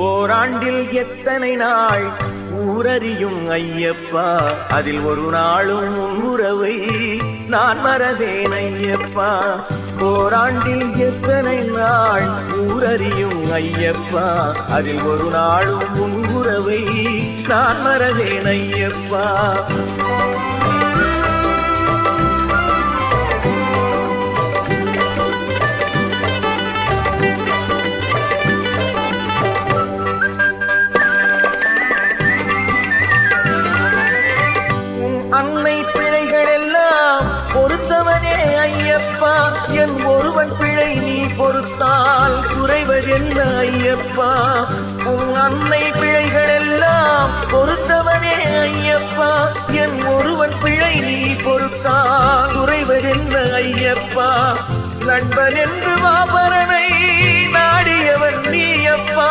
ஓராண்டில் எத்தனை நாள் ஊரறியும் ஐயப்பா, அதில் ஒரு நாளும் உறவை நான் மறவேன் ஐயப்பா. ஓராண்டில் எத்தனை நாள் ஊரறியும் ஐயப்பா, அதில் ஒரு நாளும் உறவை நான் மறவேன் ஐயப்பா. அன்னை பிழைகள் எல்லாம் பொறுத்தவனே ஐயப்பா, என் ஒருவன் பிழை நீ பொறுத்தால் குறைவதென்ன ஐயப்பா. உன் அன்னை பிழைகள் எல்லாம் பொறுத்தவனே ஐயப்பா, என் ஒருவன் பிழை நீ பொறுத்தால் குறைவதென்ன ஐயப்பா. நண்பன் என்று வாபரனை நாடியவன் நீ அப்பா,